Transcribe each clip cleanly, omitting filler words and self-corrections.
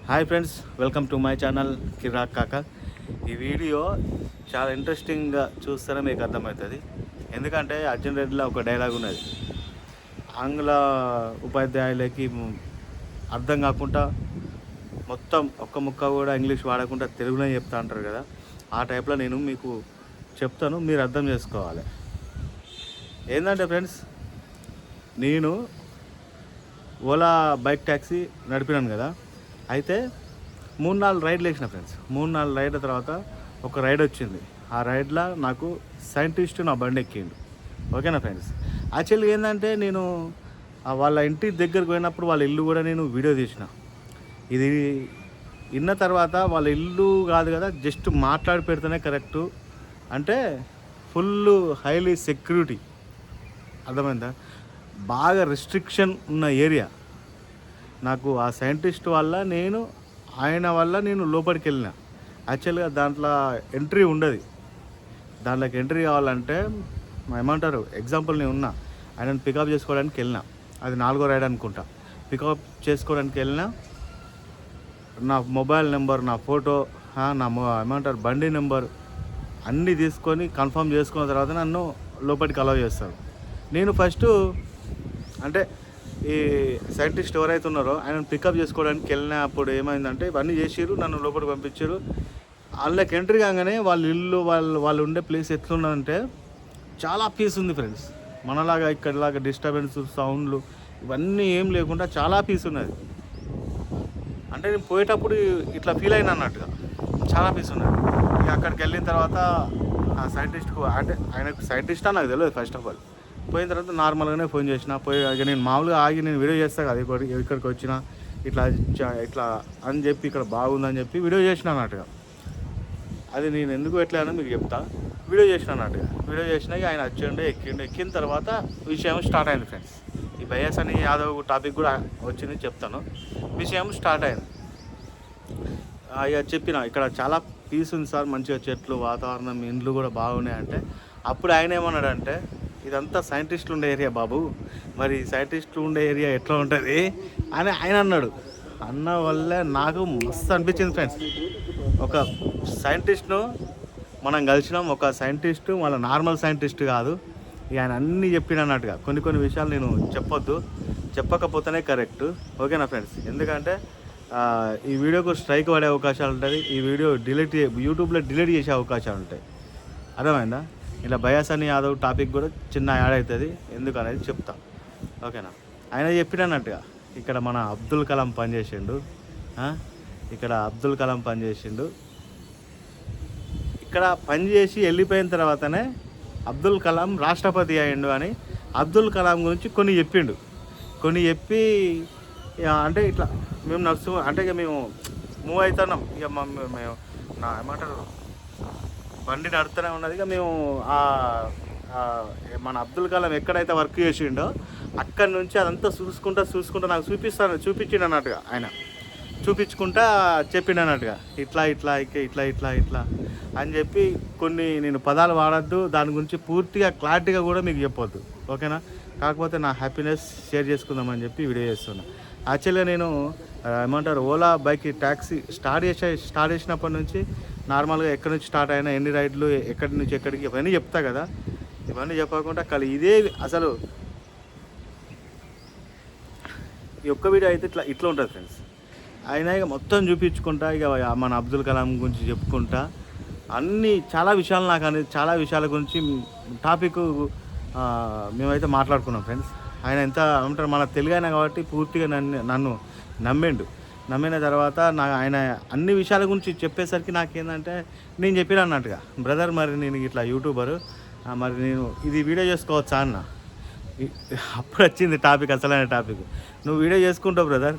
Hi friends, welcome to my channel Kirak Kaka. ఈ video చాలా ఇంట్రెస్టింగ్గా చూస్తేనే మీకు అర్థమవుతుంది. ఎందుకంటే అర్జున్ రెడ్డిలో ఒక డైలాగ్ ఉన్నది. ఆంగ్ల ఉపాధ్యాయులకి అర్థం కాకుండా మొత్తం ఒక్క ముక్క కూడా ఇంగ్లీష్ వాడకుండా తెలుగులో చెప్తా అంటారు కదా, ఆ టైప్లో నేను మీకు చెప్తాను, మీరు అర్థం చేసుకోవాలి. ఏంటంటే ఫ్రెండ్స్, నేను ఓలా బైక్ ట్యాక్సీ నడిపినాను కదా. అయితే 3-4 రైడ్లు వేసిన ఫ్రెండ్స్. 3-4 రైడ్ల తర్వాత ఒక రైడ్ వచ్చింది. ఆ రైడ్లో నాకు సైంటిస్ట్ నా బండి ఎక్కిండు. ఓకేనా ఫ్రెండ్స్. యాక్చువల్గా ఏంటంటే నేను వాళ్ళ ఇంటి దగ్గరకు పోయినప్పుడు వాళ్ళ ఇల్లు కూడా నేను వీడియో తీసిన. ఇది విన్న తర్వాత వాళ్ళ ఇల్లు కాదు కదా, జస్ట్ మాట్లాడి పెడితేనే కరెక్టు. అంటే ఫుల్ హైలీ సెక్యూరిటీ, అర్థమైందా, బాగా రెస్ట్రిక్షన్ ఉన్న ఏరియా. నాకు ఆ సైంటిస్ట్ వల్ల ఆయన వల్ల నేను లోపలికి వెళ్ళిన. యాక్చువల్గా దాంట్లో ఎంట్రీ ఉండదు. దాంట్లోకి ఎంట్రీ కావాలంటే ఏమంటారు, ఎగ్జాంపుల్ నేను ఉన్నా, ఆయనను పికప్ చేసుకోవడానికి వెళ్ళిన. అది 4వ రైడ్ అనుకుంటా. పికప్ చేసుకోవడానికి వెళ్ళిన, నా మొబైల్ నెంబర్, నా ఫోటో, నా ఏమంటారు బండి నెంబర్ అన్నీ తీసుకొని కన్ఫర్మ్ చేసుకున్న తర్వాత నన్ను లోపలికి అలౌ చేస్తారు. నేను ఫస్ట్ అంటే ఈ సైంటిస్ట్ ఎవరైతే ఉన్నారో ఆయనను పికప్ చేసుకోవడానికి వెళ్ళినప్పుడు ఏమైందంటే, ఇవన్నీ చేసిర్రు, నన్ను లోపలికి పంపించారు. వాళ్ళకి ఎంట్రీ కాగానే వాళ్ళ ఇల్లు, వాళ్ళు ఉండే ప్లేస్ ఎట్లున్నదంటే చాలా పీస్ ఉంది ఫ్రెండ్స్. మనలాగా ఇక్కడలాగా డిస్టర్బెన్స్, సౌండ్లు ఇవన్నీ ఏం లేకుండా చాలా పీస్ ఉన్నది. అంటే నేను పోయేటప్పుడు ఇట్లా ఫీల్ అయినా అన్నట్టుగా చాలా పీస్ ఉన్నది. ఇక అక్కడికి వెళ్ళిన తర్వాత ఆ సైంటిస్ట్కు, అంటే ఆయనకు సైంటిస్టా నాకు తెలియదు. ఫస్ట్ ఆఫ్ ఆల్ పోయిన తర్వాత నార్మల్గానే ఫోన్ చేసిన. ఇక నేను మామూలుగా ఆగి నేను వీడియో చేస్తాను కదా, ఇక్కడికి వచ్చిన ఇట్లా అని చెప్పి ఇక్కడ బాగుందని చెప్పి వీడియో చేసిన అన్నట్టుగా. అది నేను ఎందుకు పెట్టలేనో మీకు చెప్తా. వీడియో చేసిన అన్నట్టుగా వీడియో చేసినాక ఆయన ఎక్కిన తర్వాత విషయం స్టార్ట్ అయింది ఫ్రెండ్స్. ఈ బయాస్ అని యాదవ్ టాపిక్ కూడా వచ్చింది, చెప్తాను. విషయం స్టార్ట్ అయింది. ఇక చెప్పిన ఇక్కడ చాలా పీస్ ఉంది సార్, మంచిగా చెట్లు, వాతావరణం, ఇండ్లు కూడా బాగున్నాయి అంటే, అప్పుడు ఆయన ఏమన్నాడంటే, ఇదంతా సైంటిస్టులు ఉండే ఏరియా బాబు, మరి సైంటిస్టులు ఉండే ఏరియా ఎట్లా ఉంటుంది అని ఆయన అన్నాడు. అన్న వల్లే నాకు మస్తు అనిపించింది ఫ్రెండ్స్. ఒక సైంటిస్ట్ను మనం కలిసినాం, ఒక సైంటిస్టు మన నార్మల్ సైంటిస్ట్ కాదు. ఆయన అన్నీ చెప్పినట్టుగా కొన్ని విషయాలు నేను చెప్పకపోతేనే కరెక్ట్. ఓకేనా ఫ్రెండ్స్. ఎందుకంటే ఈ వీడియోకు స్ట్రైక్ పడే అవకాశాలు ఉంటుంది. ఈ వీడియో యూట్యూబ్లో డిలీట్ చేసే అవకాశాలు ఉంటాయి. అర్థమైందా. ఇలా బయాస్ అని యాదవ్ టాపిక్ కూడా చిన్న యాడ్ అవుతుంది, ఎందుకు అనేది చెప్తా. ఓకేనా. ఆయన చెప్పినట్టుగా ఇక్కడ మన అబ్దుల్ కలాం పనిచేసిండు. ఇక్కడ పనిచేసి వెళ్ళిపోయిన తర్వాతనే అబ్దుల్ కలాం రాష్ట్రపతి అయ్యిండు అని అబ్దుల్ కలాం గురించి కొన్ని చెప్పి అంటే ఇట్లా మేము అంటే ఇక మేము మూవ్ అవుతున్నాం. ఇక మేము ఏమంటారు బండి నడుస్తూనే ఉన్నది. ఇక మేము మన అబ్దుల్ కలాం ఎక్కడైతే వర్క్ చేసిండో అక్కడి నుంచి అదంతా చూసుకుంటా నాకు చూపించిండు అన్నట్టుగా. ఆయన చూపించుకుంటా చెప్పిండు అన్నట్టుగా, ఇట్లా అని చెప్పి కొన్ని నేను పదాలు వాడద్దు, దాని గురించి పూర్తిగా క్లారిటీగా కూడా మీకు చెప్పొద్దు. ఓకేనా. కాకపోతే నా హ్యాపీనెస్ షేర్ చేసుకుందామని చెప్పి వీడియో చేస్తున్నా. యాక్చువల్గా నేను ఏమంటారు ఓలా బైక్ ట్యాక్సీ స్టార్ట్ చేసినప్పటి నుంచి నార్మల్గా ఎక్కడి నుంచి స్టార్ట్ అయినా, ఎన్ని రైడ్లు, ఎక్కడి నుంచి ఎక్కడికి, ఇవన్నీ చెప్తా కదా. ఇవన్నీ చెప్పకుండా ఇదే అసలు ఈ ఒక్క వీడియో అయితే ఇట్లా ఉంటుంది ఫ్రెండ్స్. ఆయన ఇక మొత్తం చూపించుకుంటా, ఇక మన అబ్దుల్ కలాం గురించి చెప్పుకుంటా చాలా విషయాల గురించి టాపిక్ మేమైతే మాట్లాడుకున్నాం ఫ్రెండ్స్. ఆయన ఎంత ఏమంటారు మన తెలుగు అయినా కాబట్టి పూర్తిగా నన్ను నమ్మిన తర్వాత ఆయన అన్ని విషయాల గురించి చెప్పేసరికి నాకేంటంటే, నేను చెప్పిన అన్నట్టుగా, బ్రదర్ మరి నేను ఇట్లా యూట్యూబరు, మరి నేను ఇది వీడియో చేసుకోవచ్చా అన్న. అప్పుడు వచ్చింది టాపిక్, అసలైన టాపిక్. నువ్వు వీడియో చేసుకుంటావు బ్రదర్,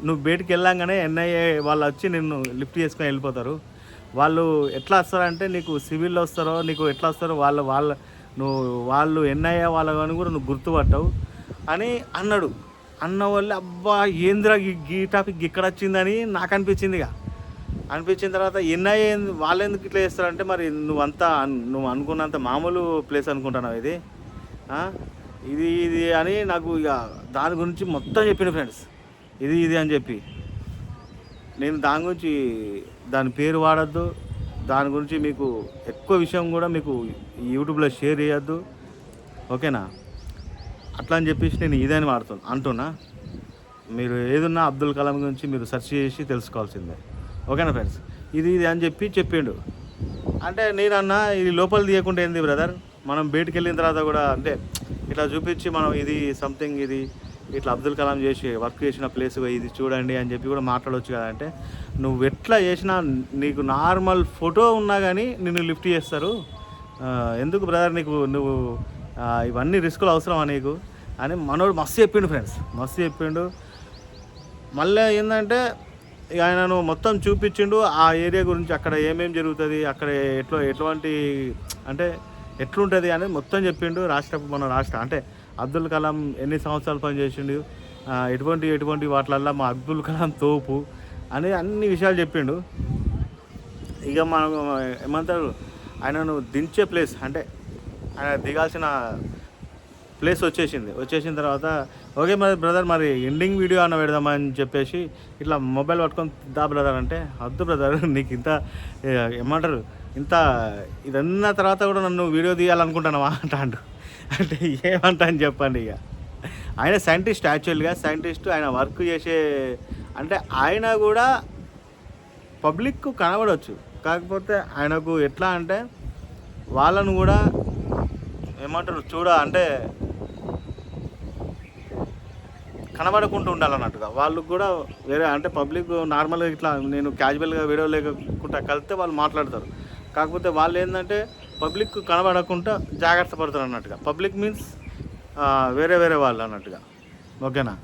నువ్వు బయటికి వెళ్ళంగానే ఎన్ఐఏ వాళ్ళు వచ్చి నిన్ను లిఫ్ట్ చేసుకొని వెళ్ళిపోతారు. వాళ్ళు ఎట్లా వస్తారంటే, నీకు సివిల్లో వస్తారో నీకు ఎట్లా వస్తారో వాళ్ళు ఎన్ఐఏ వాళ్ళని కూడా నువ్వు గుర్తుపట్టవు అని అన్నాడు. అన్న వాళ్ళు అబ్బా ఏంద్రా ఈ టాపిక్ ఇక్కడ వచ్చిందని నాకు అనిపించింది. అనిపించిన తర్వాత ఎన్ఐఏ వాళ్ళు ఎందుకు ఇట్లా చేస్తారంటే, మరి నువ్వు అనుకున్నంత మామూలు ప్లేస్ అనుకుంటున్నావు ఇది అని నాకు ఇక దాని గురించి మొత్తం చెప్పిన ఫ్రెండ్స్. ఇది అని చెప్పి నేను దాని పేరు వాడద్దు, దాని గురించి మీకు ఎక్కువ విషయం కూడా మీకు యూట్యూబ్లో షేర్ చేయొద్దు, ఓకేనా? అట్లా అని చెప్పేసి నేను ఇదని అంటున్నా. మీరు ఏదున్నా అబ్దుల్ కలాం గురించి మీరు సెర్చ్ చేసి తెలుసుకోవాల్సిందే, ఓకేనా ఫ్రెండ్స్? ఇది అని చెప్పిండు. అంటే నేనన్నా ఇది లోపల తీయకుండా ఏంది బ్రదర్, మనం బయటికి వెళ్ళిన తర్వాత కూడా అంటే ఇట్లా చూపించి మనం ఇది సంథింగ్ ఇది ఇట్లా అబ్దుల్ కలాం వర్క్ చేసిన ప్లేస్ ఇది చూడండి అని చెప్పి కూడా మాట్లాడవచ్చు కదా. అంటే నువ్వు ఎట్లా చేసినా నీకు నార్మల్ ఫోటో ఉన్నా కానీ నిన్ను లిఫ్ట్ చేస్తారు. ఎందుకు బ్రదర్ నువ్వు ఇవన్నీ రిస్కులు అవసరమా నీకు అని మనోడు మస్తు చెప్పిండు ఫ్రెండ్స్, మస్తు చెప్పిండు. మళ్ళీ ఏంటంటే ఆయనను మొత్తం చూపించిండు ఆ ఏరియా గురించి, అక్కడ ఏమేమి జరుగుతుంది, అక్కడ ఎటువంటి అంటే ఎట్లుంటుంది అని మొత్తం చెప్పిండు. మన రాష్ట్ర అంటే అబ్దుల్ కలాం ఎన్ని సంవత్సరాలు పనిచేసిండు, ఎటువంటి వాటిలల్లో మా అబ్దుల్ కలాం తోపు అని అన్ని విషయాలు చెప్పిండు. ఇక మనం ఏమంటారు, ఆయనను దించే ప్లేస్ అంటే ఆయన దిగాల్సిన ప్లేస్ వచ్చేసిన తర్వాత ఓకే మరి బ్రదర్ మరి ఎండింగ్ వీడియో అన్న పెడదామని చెప్పేసి ఇట్లా మొబైల్ పట్టుకొని దా బ్రదర్ అంటే, వద్దు బ్రదర్ నీకు ఇంత ఏమంటారు ఇంత ఇదన్న తర్వాత కూడా నన్ను వీడియో తీయాలనుకుంటున్నావా అంటాడు. అంటే ఏమంటా అని చెప్పండి. ఇక ఆయన సైంటిస్ట్, యాక్చువల్గా సైంటిస్ట్, ఆయన వర్క్ చేసే అంటే ఆయన కూడా పబ్లిక్ కనబడవచ్చు, కాకపోతే ఆయనకు ఎట్లా అంటే వాళ్ళను కూడా ఏమంటారు అంటే కనబడకుండా ఉండాలన్నట్టుగా వాళ్ళు కూడా వేరే అంటే పబ్లిక్ నార్మల్గా ఇట్లా నేను క్యాజువల్గా వీడియో లేకుండా కలిస్తే వాళ్ళు మాట్లాడతారు. కాకపోతే వాళ్ళు ఏంటంటే పబ్లిక్ కనబడకుండా జాగ్రత్త పడతారు అన్నట్టుగా. పబ్లిక్ మీన్స్ వేరే వాళ్ళు అన్నట్టుగా, ఓకేనా?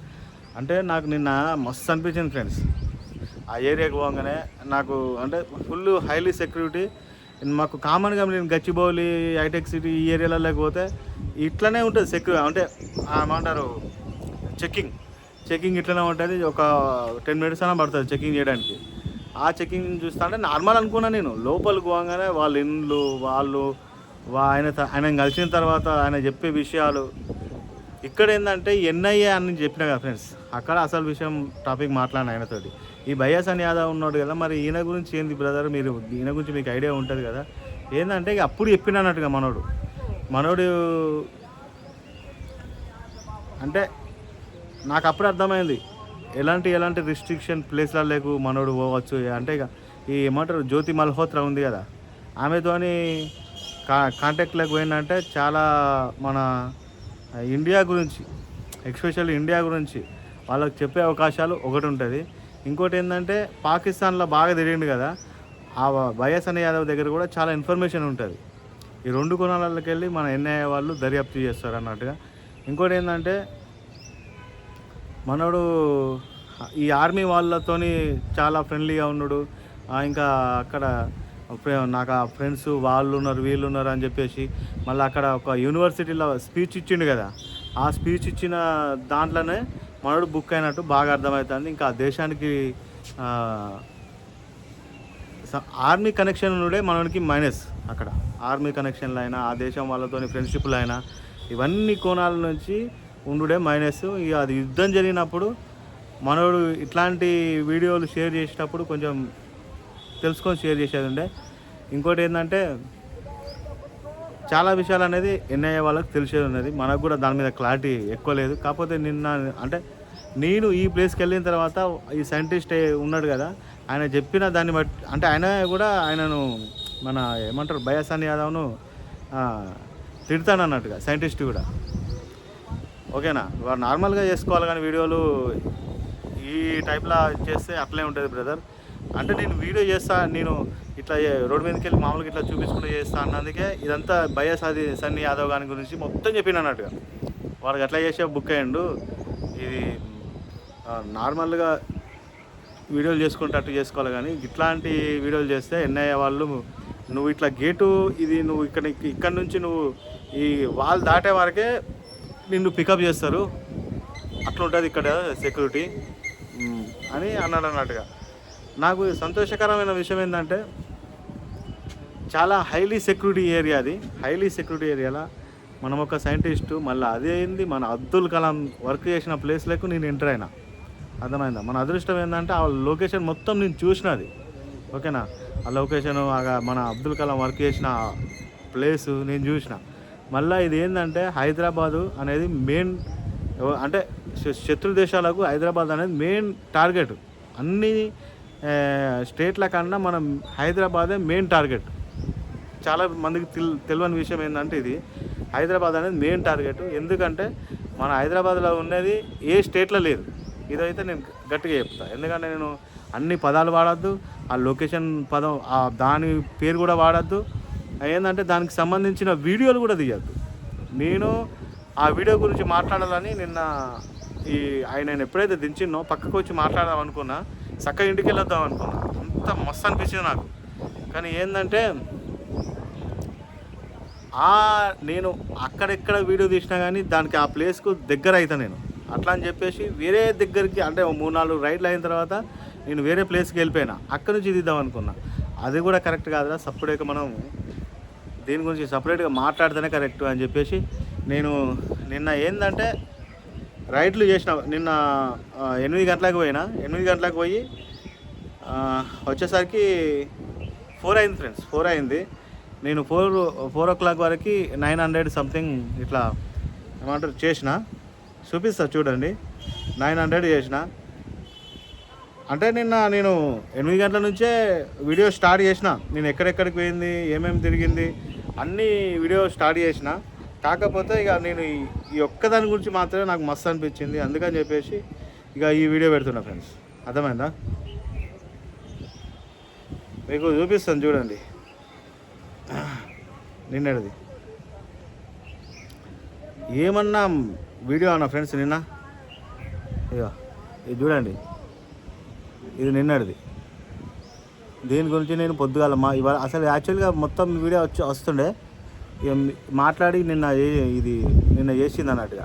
అంటే నాకు నిన్న మస్తు అనిపించింది ఫ్రెండ్స్. ఆ ఏరియాకి పోగానే నాకు అంటే ఫుల్ హైలీ సెక్యూరిటీ. మాకు కామన్గా నేను గచ్చిబౌలి, హైటెక్ సిటీ ఈ ఏరియాలలోకి పోతే ఇట్లనే ఉంటుంది అంటే ఏమంటారు చెకింగ్ ఇట్లనే ఉంటుంది. ఒక 10 minutes అయినా పడుతుంది చెకింగ్ చేయడానికి. ఆ చెకింగ్ చూస్తా అంటే నార్మల్ అనుకున్నా నేను. లోపలికి పోగానే వాళ్ళ ఇండ్లు ఆయన కలిసిన తర్వాత ఆయన చెప్పే విషయాలు. ఇక్కడ ఏంటంటే ఎన్ఐఏ అని చెప్పినా కదా ఫ్రెండ్స్, అక్కడ అసలు విషయం టాపిక్ మాట్లాడిన ఆయనతోటి. ఈ బయాసన్ యాదవ్ ఉన్నాడు కదా, మరి ఈయన గురించి ఏంది బ్రదర్, ఈయన గురించి మీకు ఐడియా ఉంటుంది కదా. ఏంటంటే ఇక అప్పుడు చెప్పినట్టుగా మనోడు అంటే నాకు అప్పుడు అర్థమైంది ఎలాంటి రిస్ట్రిక్షన్ ప్లేస్లకు మనోడు పోవచ్చు. అంటే ఇక ఈ ఏమంటారు జ్యోతి మల్హోత్రా ఉంది కదా, ఆమెతోని కాంటాక్ట్లోకి పోయిందంటే చాలా మన ఇండియా గురించి, ఎస్పెషల్లీ ఇండియా గురించి వాళ్ళకి చెప్పే అవకాశాలు ఒకటి ఉంటుంది. ఇంకోటి ఏంటంటే పాకిస్తాన్లో బాగా తిరిగిండు కదా, ఆ బయాసన్ యాదవ్ దగ్గర కూడా చాలా ఇన్ఫర్మేషన్ ఉంటుంది. ఈ 2 కోణాలకి వెళ్ళి మన ఎన్ఐఏ వాళ్ళు దర్యాప్తు చేస్తారు అన్నట్టుగా. ఇంకోటి ఏంటంటే మనోడు ఈ ఆర్మీ వాళ్ళతోని చాలా ఫ్రెండ్లీగా ఉన్నాడు. ఇంకా అక్కడ నాకు ఆ ఫ్రెండ్స్ వీళ్ళు ఉన్నారు అని చెప్పేసి మళ్ళీ అక్కడ ఒక యూనివర్సిటీలో స్పీచ్ ఇచ్చిండు కదా, ఆ స్పీచ్ ఇచ్చిన దాంట్లోనే మనోడు బుక్ అయినట్టు బాగా అర్థమవుతుంది. ఇంకా దేశానికి ఆర్మీ కనెక్షన్ ఉండే మనకి మైనస్. అక్కడ ఆర్మీ కనెక్షన్లు అయినా, ఆ దేశం వాళ్ళతోని ఫ్రెండ్షిప్లు అయినా, ఇవన్నీ కోణాల నుంచి ఉండుడే మైనస్. ఇక అది యుద్ధం జరిగినప్పుడు మనోడు ఇట్లాంటి వీడియోలు షేర్ చేసేటప్పుడు కొంచెం తెలుసుకొని షేర్ చేసేది ఉండే. ఇంకోటి ఏంటంటే చాలా విషయాలు అనేది ఎన్ఐఏ వాళ్ళకి తెలిసేది ఉన్నది, మనకు కూడా దాని మీద క్లారిటీ ఎక్కువ లేదు. కాకపోతే అంటే నేను ఈ ప్లేస్కి వెళ్ళిన తర్వాత ఈ సైంటిస్ట్ ఉన్నాడు కదా, ఆయన చెప్పిన దాన్ని బట్టి అంటే ఆయనను మన ఏమంటారు బయాసన్ యాదవ్ను తిడతానన్నట్టుగా సైంటిస్ట్ కూడా, ఓకేనా? వాడు నార్మల్గా చేసుకోవాలి కానీ వీడియోలు ఈ టైప్లో చేస్తే అట్లే ఉంటుంది బ్రదర్. అంటే నేను వీడియో నేను ఇట్లా రోడ్డు మీదకి వెళ్ళి మామూలుగా ఇట్లా చూపించుకుంటూ చేస్తా అన్నందుకే ఇదంతా బయాసన్ యాదవ్ గారి గురించి మొత్తం చెప్పిన అన్నట్టుగా. వాడికి అట్లా చేసే బుక్ అయ్యిండు. ఇది నార్మల్గా వీడియోలు చేసుకుంటట్టు చేసుకోవాలి కానీ ఇట్లాంటి వీడియోలు చేస్తే ఎన్ఐఏ వాళ్ళు నువ్వు ఇట్లా గేటు ఇది నువ్వు ఇక్కడ నుంచి నువ్వు ఈ వాల్ దాటే వరకే నిన్ను పికప్ చేస్తారు, అట్లా ఉంటుంది ఇక్కడ సెక్యూరిటీ అని అన్నట్టుగా. నాకు సంతోషకరమైన విషయం ఏంటంటే చాలా హైలీ సెక్యూరిటీ ఏరియా, అది హైలీ సెక్యూరిటీ ఏరియాలో మనం ఒక సైంటిస్టు మళ్ళీ అదేంది మన అబ్దుల్ కలాం వర్క్ చేసిన ప్లేస్లకు నేను ఎంటర్ అయినా. అర్థమైందా? మన అదృష్టం ఏంటంటే ఆ లొకేషన్ మొత్తం నేను చూసినది. ఓకేనా? ఆ లొకేషను మన అబ్దుల్ కలాం వర్క్ చేసిన ప్లేసు నేను చూసిన. మళ్ళీ ఇది ఏంటంటే హైదరాబాదు అనేది మెయిన్ అంటే శత్రు దేశాలకు హైదరాబాద్ అనేది మెయిన్ టార్గెట్. అన్ని స్టేట్ల కన్నా మనం హైదరాబాదే మెయిన్ టార్గెట్. చాలా మందికి తెలియని విషయం ఏంటంటే ఇది హైదరాబాద్ అనేది మెయిన్ టార్గెట్. ఎందుకంటే మన హైదరాబాద్లో ఉన్నది ఏ స్టేట్లో లేదు. ఇదైతే నేను గట్టిగా చెప్తాను. ఎందుకంటే నేను అన్ని పదాలు వాడద్దు, ఆ లొకేషన్ పదం దాని పేరు కూడా వాడద్దు. ఏంటంటే దానికి సంబంధించిన వీడియోలు కూడా తీయద్దు. నేను ఆ వీడియో గురించి మాట్లాడాలని నిన్న ఆయన ఎప్పుడైతే దించినో పక్కకు వచ్చి మాట్లాడదాం అనుకున్నా, చక్కగా ఇంటికి వెళ్ళొద్దాం అనుకున్నా. అంత మస్తు అనిపించింది నాకు. కానీ ఏంటంటే నేను అక్కడెక్కడ వీడియో తీసినా కానీ దానికి ఆ ప్లేస్కు దగ్గర అవుతాను నేను. అట్లా అని చెప్పేసి వేరే దగ్గరికి అంటే 3-4 రైడ్లు అయిన తర్వాత నేను వేరే ప్లేస్కి వెళ్ళిపోయినా. అక్కడి నుంచి తీద్దాం అనుకున్నా. అది కూడా కరెక్ట్ కాదురా, సపరేట్గా మనం దీని గురించి సపరేట్గా మాట్లాడితేనే కరెక్ట్ అని చెప్పేసి నేను నిన్న ఏంటంటే రైడ్లు చేసిన. నిన్న 8 గంటలకు పోయినా. 8 గంటలకు పోయి వచ్చేసరికి 4 అయింది ఫ్రెండ్స్. 4 అయింది. నేను 4 o'clock వరకు 900 సంథింగ్ ఇట్లా ఏమంటారు చేసిన. చూపిస్తా చూడండి. 900 చేసిన. అంటే నిన్న నేను 8 గంటల నుంచే వీడియో స్టార్ట్ చేసిన. నేను ఎక్కడెక్కడికి పోయింది, ఏమేమి తిరిగింది అన్నీ వీడియో స్టార్ట్ చేసిన. కాకపోతే ఇక నేను ఈ ఒక్కదాని గురించి మాత్రమే నాకు మస్తు అనిపించింది. అందుకని చెప్పేసి ఇక ఈ వీడియో పెడుతున్నా ఫ్రెండ్స్. అర్థమైందా? మీకు చూపిస్తాను చూడండి. నిన్నటిది ఏమన్నా వీడియో అన్న ఫ్రెండ్స్ నిన్న. ఇక ఇది చూడండి, ఇది నిన్నటిది. దీని గురించి నేను పొద్దుగాల ఇవాళ అసలు యాక్చువల్గా మొత్తం వీడియో వస్తుండే మాట్లాడి నిన్న చేసింది అన్నట్టుగా.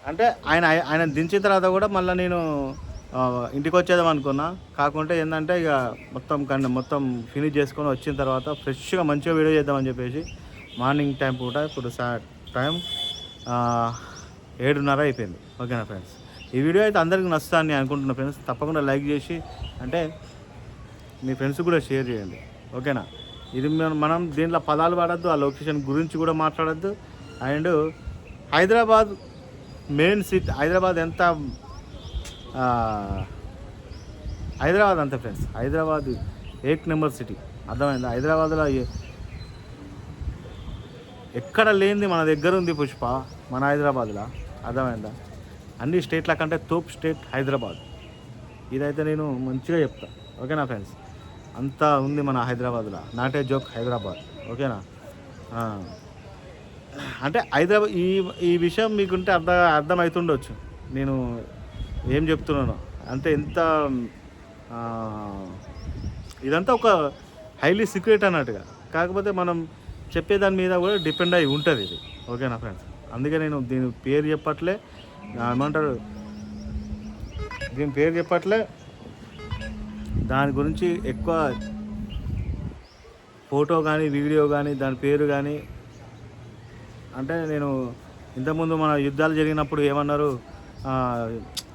అంటే ఆయన దించిన తర్వాత కూడా మళ్ళీ నేను ఇంటికి వచ్చేద్దాం అనుకున్నా. కాకుంటే ఏంటంటే ఇక మొత్తం ఫినిష్ చేసుకొని వచ్చిన తర్వాత ఫ్రెష్గా మంచిగా వీడియో చేద్దామని చెప్పేసి మార్నింగ్ టైం పూట ఇప్పుడు టైం 7:30 అయిపోయింది. ఓకేనా ఫ్రెండ్స్? ఈ వీడియో అయితే అందరికీ నచ్చుతాను అనుకుంటున్నా ఫ్రెండ్స్. తప్పకుండా లైక్ చేసి అంటే మీ ఫ్రెండ్స్ కూడా షేర్ చేయండి. ఓకేనా? ఇది మనం దీంట్లో పదాలు వాడద్దు, ఆ లొకేషన్ గురించి కూడా మాట్లాడద్దు. And Hyderabad main city, Hyderabad అంతే ఫ్రెండ్స్. Hyderabad 8 number city. అర్థమైందా? హైదరాబాద్లో ఎక్కడ లేనిది మన దగ్గర ఉంది పుష్ప, మన హైదరాబాద్లో. అర్థమైందా? అన్ని స్టేట్ల కంటే తోప్ స్టేట్ హైదరాబాద్. ఇదైతే నేను మంచిగా చెప్తా. ఓకేనా ఫ్రెండ్స్? అంతా ఉంది మన హైదరాబాద్లో. నాటే జోక్ హైదరాబాద్. ఓకేనా? అంటే హైదరాబాద్ ఈ విషయం మీకుంటే అర్థమవుతుండొచ్చు నేను ఏం చెప్తున్నాను. అంటే ఎంత ఇదంతా ఒక హైలీ సీక్రెట్ అన్నట్టుగా. కాకపోతే మనం చెప్పేదాని మీద కూడా డిపెండ్ అయి ఉంటుంది ఇది. ఓకేనా ఫ్రెండ్స్? అందుకే నేను దీని పేరు చెప్పట్లే, ఏమంటారు దీని పేరు చెప్పట్లే. దాని గురించి ఎక్కువ ఫోటో కానీ వీడియో కానీ దాని పేరు కానీ అంటే నేను ఇంతకుముందు మన యుద్ధాలు జరిగినప్పుడు ఏమన్నారు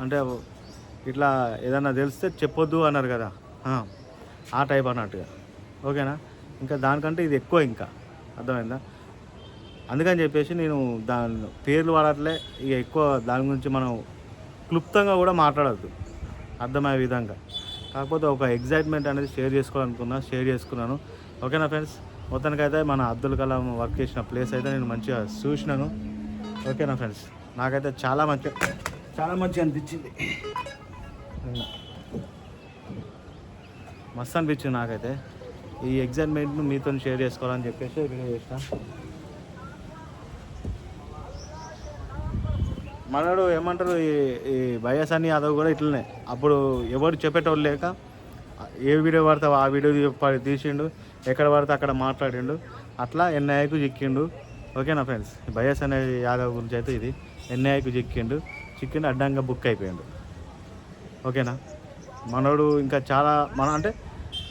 అంటే ఇట్లా ఏదన్నా తెలిస్తే చెప్పొద్దు అన్నారు కదా, ఆ టైప్ అన్నట్టుగా. ఓకేనా? ఇంకా దానికంటే ఇది ఎక్కువ ఇంకా. అర్థమైందా? అందుకని చెప్పేసి నేను దాని పేర్లు వాడట్లే. ఇక ఎక్కువ దాని గురించి మనం క్లుప్తంగా కూడా మాట్లాడద్దు అర్థమయ్యే విధంగా. కాకపోతే ఒక ఎగ్జైట్మెంట్ అనేది షేర్ చేసుకున్నాను. ఓకేనా ఫ్రెండ్స్? మొత్తానికైతే మన అబ్దుల్ కలాం వర్క్ చేసిన ప్లేస్ అయితే నేను మంచిగా చూసినాను. ఓకేనా ఫ్రెండ్స్? నాకైతే చాలా మంచిగా అనిపించింది. మస్తు అనిపించింది నాకైతే. ఈ ఎగ్జైట్మెంట్ను మీతో షేర్ చేసుకోవాలని చెప్పేసి వీడియో చేసిన. మనడు ఏమంటారు ఈ వైఎస్ఆర్ యాదవ్ కూడా ఇట్లనే. అప్పుడు ఎవరు చెప్పేటోళ్ళు లేక ఏ వీడియో పడతావు ఆ వీడియో తీసిండు, ఎక్కడ పడితే అక్కడ మాట్లాడిండు, అట్లా ఎన్ఐకు చిక్కిండు. ఓకేనా ఫ్రెండ్స్? వైఎస్ఆర్ యాదవ్ గురించి అయితే ఇది ఎన్ఐకు చిక్కిండు అడ్డంగా బుక్ అయిపోయిండు. ఓకేనా? మనోడు ఇంకా చాలా అంటే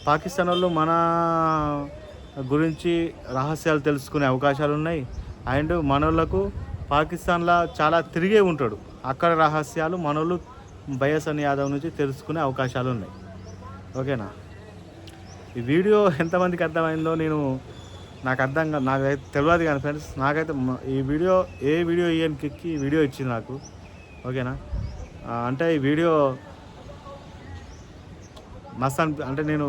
పాకిస్తాన్ వాళ్ళు మన గురించి రహస్యాలు తెలుసుకునే అవకాశాలు ఉన్నాయి. అండ్ మనోళ్ళకు పాకిస్తాన్లో చాలా తిరిగే ఉంటాడు. అక్కడ రహస్యాలు మనోళ్ళు బైఎస్ఎన్ యాదవ్ నుంచి తెలుసుకునే అవకాశాలు ఉన్నాయి. ఓకేనా? ఈ వీడియో ఎంతమందికి అర్థమైందో నాకు నాకైతే తెలియదు కానీ ఫ్రెండ్స్, నాకైతే ఈ వీడియో ఇయ్యని కిక్కి ఈ వీడియో ఇచ్చింది నాకు. ఓకేనా? అంటే ఈ వీడియో మస్త్ అంటే నేను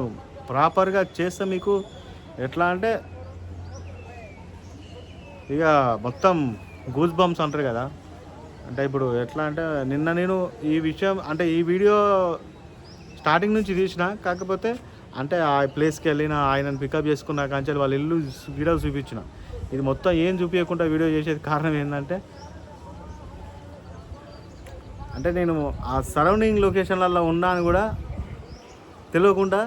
ప్రాపర్గా చేస్తే మీకు ఎట్లా అంటే ఇక మొత్తం గూస్ బంప్స్ అంటారు కదా. అంటే ఇప్పుడు ఎట్లా అంటే నిన్న నేను ఈ విషయం అంటే ఈ వీడియో స్టార్టింగ్ నుంచి తీసిన, కాకపోతే అంటే ఆ ప్లేస్కి వెళ్ళిన ఆయనను పికప్ చేసుకున్న కాంచెలు వాళ్ళ ఇల్లు వీడియో చూపించిన. ఇది మొత్తం ఏం చూపించకుండా వీడియో చేసేది కారణం ఏంటంటే అంటే నేను ఆ సరౌండింగ్ లొకేషన్లలో ఉన్నా అని కూడా తెలియకుండా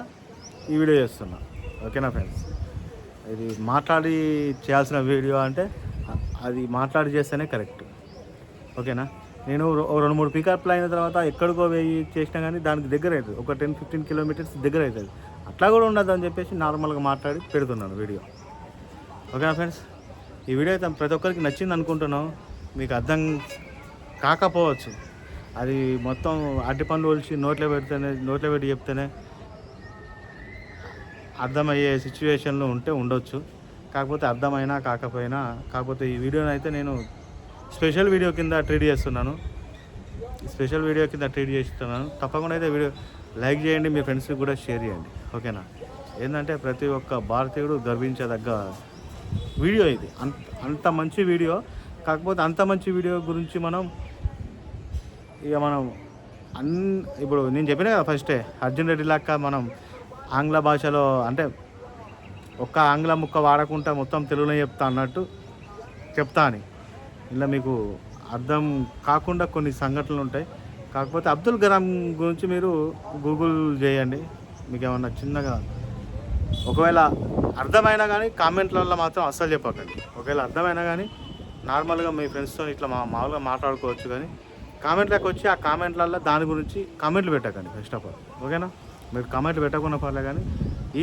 ఈ వీడియో చేస్తున్నా. ఓకేనా ఫ్రెండ్స్? ఇది మాట్లాడి చేయాల్సిన వీడియో అంటే అది మాట్లాడి చేస్తేనే కరెక్ట్. ఓకేనా? నేను 2-3 పికప్లు అయిన తర్వాత ఎక్కడికో పోయి చేసినా కానీ దానికి దగ్గర అవుతుంది, ఒక 10-15 కిలోమీటర్స్ దగ్గర అవుతుంది. అట్లా కూడా ఉండదు అని చెప్పేసి నార్మల్గా మాట్లాడి పెడుతున్నాను వీడియో. ఓకేనా ఫ్రెండ్స్? ఈ వీడియో అయితే ప్రతి ఒక్కరికి నచ్చింది అనుకుంటున్నాం. మీకు అర్థం కాకపోవచ్చు, అది మొత్తం అట్టి పండ్లు ఒలిచి నోట్లో పెట్టి చెప్తేనే అర్థమయ్యే సిచ్యువేషన్లో ఉండొచ్చు. కాకపోతే అర్థమైనా కాకపోతే ఈ వీడియోని అయితే నేను స్పెషల్ వీడియో కింద ట్రీట్ చేస్తున్నాను. తప్పకుండా అయితే వీడియో లైక్ చేయండి, మీ ఫ్రెండ్స్కి కూడా షేర్ చేయండి. ఓకేనా? ఏంటంటే ప్రతి ఒక్క భారతీయుడు గర్వించదగ్గ వీడియో ఇది. అంత మంచి వీడియో. కాకపోతే అంత మంచి వీడియో గురించి మనం ఇప్పుడు నేను చెప్పినా కదా ఫస్టే, అర్జున్ రెడ్డి లాక్క మనం ఆంగ్ల భాషలో అంటే ఒక్క ఆంగ్ల ముక్క వాడకుండా మొత్తం తెలుగులో చెప్తా అని ఇలా మీకు అర్థం కాకుండా కొన్ని సంఘటనలు ఉంటాయి. కాకపోతే అబ్దుల్ కలాం గురించి మీరు గూగుల్ చేయండి. మీకు ఏమన్నా చిన్నగా ఒకవేళ అర్థమైనా కానీ కామెంట్లలో మాత్రం అస్సలు చెప్పకండి. ఒకవేళ అర్థమైనా కానీ నార్మల్గా మీ ఫ్రెండ్స్తో ఇట్లా మామూలుగా మాట్లాడుకోవచ్చు, కానీ కామెంట్లోకి వచ్చి ఆ కామెంట్లలో దాని గురించి కామెంట్లు పెట్టకండి ఫస్ట్ ఆఫ్ ఆల్. ఓకేనా? మీరు కామెంట్లు పెట్టకుండా పర్లే, కానీ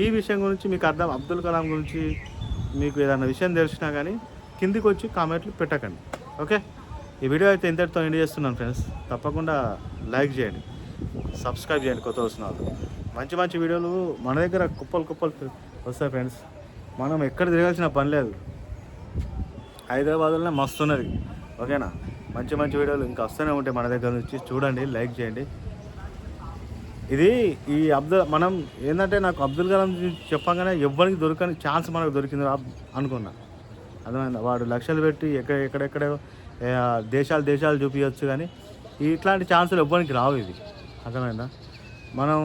ఈ విషయం గురించి మీకు అబ్దుల్ కలాం గురించి మీకు ఏదైనా విషయం తెలిసినా కానీ కిందికి వచ్చి కామెంట్లు పెట్టకండి. ఓకే? ఈ వీడియో అయితే ఇంతటితో ఎండ్ చేస్తున్నాను ఫ్రెండ్స్. తప్పకుండా లైక్ చేయండి, సబ్స్క్రైబ్ చేయండి కొత్త వచ్చిన వాళ్ళు. మంచి వీడియోలు మన దగ్గర కుప్పలు వస్తాయి ఫ్రెండ్స్. మనం ఎక్కడ తిరగాల్సిన పని లేదు, హైదరాబాద్లోనే మస్తు ఉన్నది. ఓకేనా? మంచి వీడియోలు ఇంకా వస్తూనే ఉంటాయి మన దగ్గర నుంచి. చూడండి, లైక్ చేయండి. ఇది మనం ఏంటంటే నాకు అబ్దుల్ కలాం చెప్పగానే ఎవ్వరికి దొరకని ఛాన్స్ మనకు దొరికింది అనుకున్నా. అర్థమైందా? వాడు లక్షలు పెట్టి ఎక్కడెక్కడ దేశాలు చూపించవచ్చు, కానీ ఇట్లాంటి ఛాన్సులు ఎవ్వరికి రావు. ఇది అర్థమైందా? మనం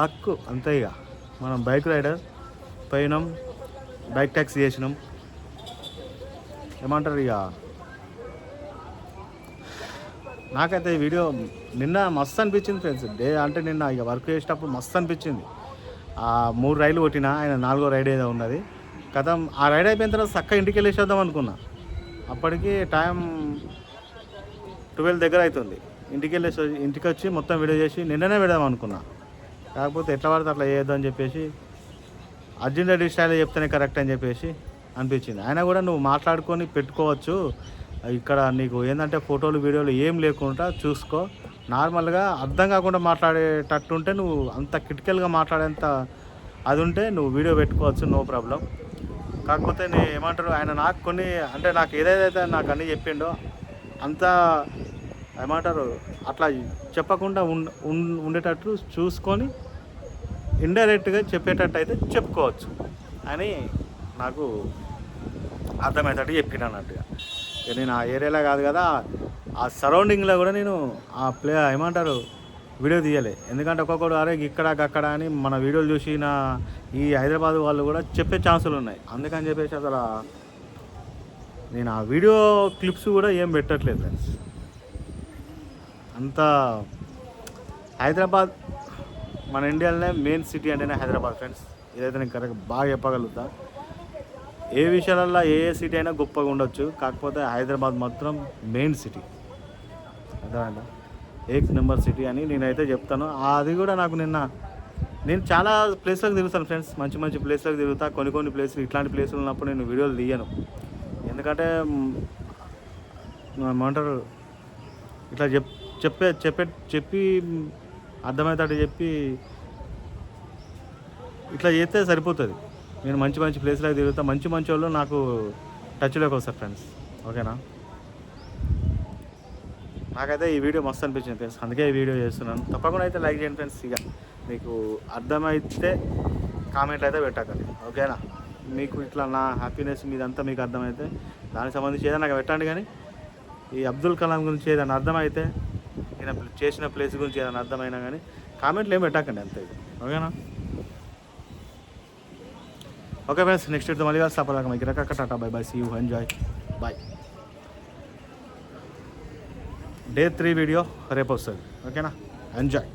లక్ అంతే. ఇక మనం బైక్ రైడర్ పోయినాం, బైక్ ట్యాక్సీ చేసినాం, ఏమంటారు ఇక. నాకైతే ఈ వీడియో నిన్న మస్తు అనిపించింది ఫ్రెండ్స్. అంటే నిన్న ఇక వర్క్ చేసేటప్పుడు మస్తు అనిపించింది. 3 రైలు కొట్టినా, ఆయన 4వ రైడ్ ఏదో ఉన్నది. కథం ఆ రైడ్ అయిపోయిన తర్వాత చక్కగా ఇంటికి వెళ్ళేసేద్దాం అనుకున్నా. అప్పటికి టైం 12 దగ్గర అవుతుంది. ఇంటికి వచ్చి మొత్తం వీడియో చేసి నిన్ననే పెడదాం అనుకున్నా. కాకపోతే ఎట్లా పడితే అట్లా చేయొద్దని చెప్పేసి అర్జున్ రెడ్డి స్టైల్ చెప్తేనే కరెక్ట్ అని చెప్పేసి అనిపించింది. అయినా కూడా నువ్వు మాట్లాడుకొని పెట్టుకోవచ్చు, ఇక్కడ నీకు ఏంటంటే ఫోటోలు వీడియోలు ఏం లేకుండా చూసుకో. నార్మల్గా అర్థం కాకుండా మాట్లాడేటట్టు ఉంటే నువ్వు అంత క్రిటికల్గా మాట్లాడేంత అది ఉంటే నువ్వు వీడియో పెట్టుకోవచ్చు, నో ప్రాబ్లం. కాకపోతే ఏమంటారు ఆయన నాకు ఏదైతే నాకు అన్నీ చెప్పిండో అంతా ఏమంటారు అట్లా చెప్పకుండా ఉండేటట్టు చూసుకొని ఇండైరెక్ట్గా చెప్పేటట్టు అయితే చెప్పుకోవచ్చు అని నాకు అర్థమయ్యేటట్టు చెప్పిన అన్నట్టుగా. నేను ఆ ఏరియాలో కాదు కదా, ఆ సరౌండింగ్లో కూడా నేను ఏమంటారు వీడియో తీయలే. ఎందుకంటే ఒక్కొక్కడు అరే ఇక్కడ అక్కడ అని మన వీడియోలు చూసి ఈ హైదరాబాద్ వాళ్ళు కూడా చెప్పే ఛాన్సులు ఉన్నాయి. అందుకని చెప్పేసి అసలు నేను ఆ వీడియో క్లిప్స్ కూడా ఏం పెట్టట్లేదు ఫ్రెండ్స్. అంతా హైదరాబాద్ మన ఇండియాలోనే మెయిన్ సిటీ అంటేనే హైదరాబాద్ ఫ్రెండ్స్. ఇదైతే నేను కరెక్ట్ బాగా చెప్పగలుగుతా. ఏ విషయాలలో ఏ సిటీ అయినా గొప్పగా ఉండొచ్చు, కాకపోతే హైదరాబాద్ మాత్రం మెయిన్ సిటీ, అర్థమైందా? 1 నెంబర్ సిటీ అని నేనైతే చెప్తాను. అది కూడా నేను చాలా ప్లేస్లకు తిరుగుతాను ఫ్రెండ్స్. మంచి ప్లేస్లకు తిరుగుతా. కొన్ని ప్లేసులు ఇట్లాంటి ప్లేసులు ఉన్నప్పుడు నేను వీడియోలు తీయను. ఎందుకంటే ఏమంటారు ఇట్లా చెప్పి అర్థమవుతాడు చెప్పి ఇట్లా చేస్తే సరిపోతుంది. నేను మంచి మంచి ప్లేస్లకు తిరుగుతా, మంచి మంచి వాళ్ళు నాకు టచ్లోకి వస్తారు ఫ్రెండ్స్. ఓకేనా? నాకైతే ఈ వీడియో మస్తు అనిపించింది ఫ్రెండ్స్, అందుకే ఈ వీడియో చేస్తున్నాను. తప్పకుండా అయితే లైక్ చేయండి ఫ్రెండ్స్. ఇక మీకు అర్థమైతే కామెంట్లు అయితే పెట్టకండి. ఓకేనా? మీకు ఇట్లా నా హ్యాపీనెస్ మీదంతా మీకు అర్థమైతే దానికి సంబంధించి ఏదైనా నాకు పెట్టండి. కానీ ఈ అబ్దుల్ కలాం గురించి ఏదైనా అర్థమైతే, ఈయన చేసిన ప్లేస్ గురించి ఏదైనా అర్థమైనా కానీ కామెంట్లు ఏం పెట్టకండి అంతే. ఓకేనా? ఓకే ఫ్రెండ్స్, నెక్స్ట్ వీడియో మళ్ళీ కలిసి అప్పటిదాకా మీకు రకక్క tata, bye bye, see you, enjoy, bye. Day 3 video రేపు వస్తుంది. ఓకేనా? ఎంజాయ్.